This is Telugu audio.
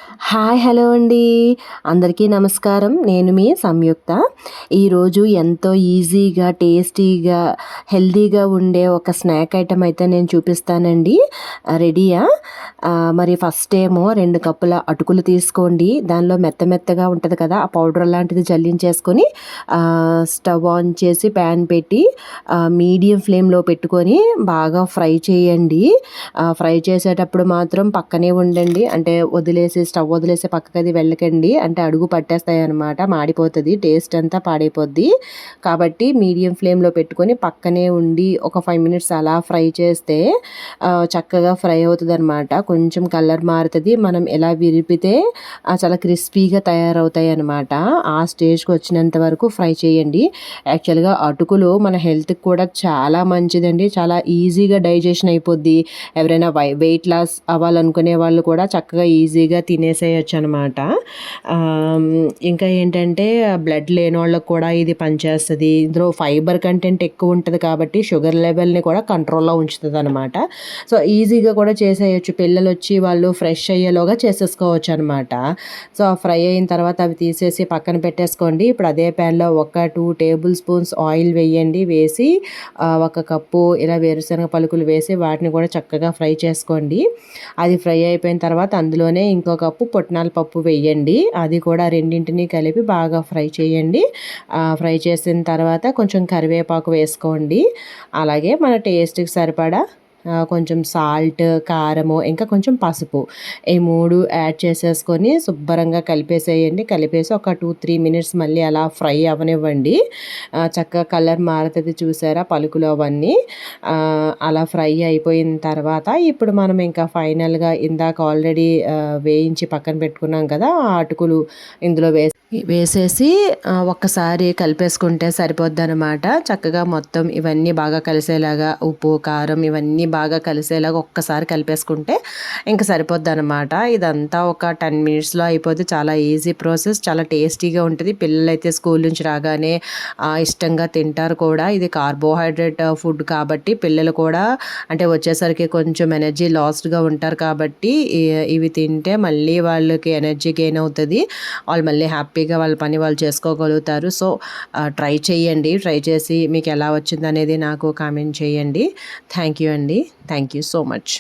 హాయ్ హలో అండి. అందరికీ నమస్కారం. నేను మీ సంయుక్త. ఈరోజు ఎంతో ఈజీగా, టేస్టీగా, హెల్తీగా ఉండే ఒక స్నాక్ ఐటెం అయితే నేను చూపిస్తానండి. రెడీయా? మరి ఫస్ట్ ఏమో 2 కప్పుల అటుకులు తీసుకోండి. దానిలో మెత్తగా ఉంటుంది కదా, ఆ పౌడర్ లాంటిది జల్లించేసుకొని స్టవ్ ఆన్ చేసి ప్యాన్ పెట్టి మీడియం ఫ్లేమ్లో పెట్టుకొని బాగా ఫ్రై చేయండి. ఫ్రై చేసేటప్పుడు మాత్రం పక్కనే ఉండండి. అంటే స్టవ్ వదిలేసి పక్కకి అది వెళ్ళకండి. అంటే అడుగు పట్టేస్తాయి అనమాట, మాడిపోతుంది, టేస్ట్ అంతా పాడైపోద్ది. కాబట్టి మీడియం ఫ్లేమ్లో పెట్టుకొని పక్కనే ఉండి ఒక 5 మినిట్స్ అలా ఫ్రై చేస్తే చక్కగా ఫ్రై అవుతుంది అనమాట. కొంచెం కలర్ మారుతుంది. మనం ఎలా విరిపితే చాలా క్రిస్పీగా తయారవుతాయి అనమాట. ఆ స్టేజ్కి వచ్చినంత వరకు ఫ్రై చేయండి. యాక్చువల్గా అటుకులు మన హెల్త్కి కూడా చాలా మంచిదండి. చాలా ఈజీగా డైజెషన్ అయిపోద్ది. ఎవరైనా వెయిట్ లాస్ అవ్వాలనుకునే వాళ్ళు కూడా చక్కగా ఈజీగా తినేసేయచ్చు అనమాట. ఇంకా ఏంటంటే బ్లడ్ లేని వాళ్ళకి కూడా ఇది పనిచేస్తుంది. ఇందులో ఫైబర్ కంటెంట్ ఎక్కువ ఉంటుంది కాబట్టి షుగర్ లెవెల్ని కూడా కంట్రోల్లో ఉంచుతుంది అనమాట. సో ఈజీగా కూడా చేసేయచ్చు. పిల్లలు వచ్చి వాళ్ళు ఫ్రెష్ అయ్యేలోగా చేసేసుకోవచ్చు అనమాట. సో ఫ్రై అయిన తర్వాత అవి తీసేసి పక్కన పెట్టేసుకోండి. ఇప్పుడు అదే ప్యాన్లో ఒక 2 టేబుల్ స్పూన్స్ ఆయిల్ వేయండి. వేసి 1 కప్పు ఇలా వేరుశనగ పలుకులు వేసి వాటిని కూడా చక్కగా ఫ్రై చేసుకోండి. అది ఫ్రై అయిపోయిన తర్వాత అందులోనే ఇంకో కప్పు పుట్నాల పప్పు వేయండి. అది కూడా రెండింటిని కలిపి బాగా ఫ్రై చేయండి. ఫ్రై చేసిన తర్వాత కొంచెం కరివేపాకు వేసుకోండి. అలాగే మన టేస్ట్కి సరిపడా కొంచెం సాల్ట్, కారము, ఇంకా కొంచెం పసుపు, ఈ 3 యాడ్ చేసేసుకొని శుభ్రంగా కలిపేసేయండి. కలిపేసి ఒక 2-3 మినిట్స్ మళ్ళీ అలా ఫ్రై అవ్వనివ్వండి. చక్కగా కలర్ మారుతుంది చూసారా, పలుకులు అవన్నీ. అలా ఫ్రై అయిపోయిన తర్వాత ఇప్పుడు మనం ఇంకా ఫైనల్గా ఇందాక ఆల్రెడీ వేయించి పక్కన పెట్టుకున్నాం కదా, ఆ అటుకులు ఇందులో వేసేసి ఒక్కసారి కలిపేసుకుంటే సరిపోద్ది అనమాట. చక్కగా మొత్తం ఇవన్నీ బాగా కలిసేలాగా ఉప్పు, కారం ఇవన్నీ బాగా కలిసేలాగా ఒక్కసారి కలిపేసుకుంటే ఇంకా సరిపోద్ది అనమాట. ఇదంతా ఒక 10 మినిట్స్లో అయిపోద్ది. చాలా ఈజీ ప్రాసెస్, చాలా టేస్టీగా ఉంటుంది. పిల్లలైతే స్కూల్ నుంచి రాగానే ఇష్టంగా తింటారు కూడా. ఇది కార్బోహైడ్రేట్ ఫుడ్ కాబట్టి పిల్లలు కూడా అంటే వచ్చేసరికి కొంచెం ఎనర్జీ లాస్డ్గా ఉంటారు కాబట్టి ఇవి తింటే మళ్ళీ వాళ్ళకి ఎనర్జీ గెయిన్ అవుతుంది. వాళ్ళు మళ్ళీ హ్యాపీగా వాళ్ళ పని వాళ్ళు చేసుకోగలుగుతారు. సో ట్రై చేయండి. ట్రై చేసి మీకు ఎలా వచ్చిందనేది నాకు కామెంట్ చేయండి. థ్యాంక్ యూ అండి. Thank you so much.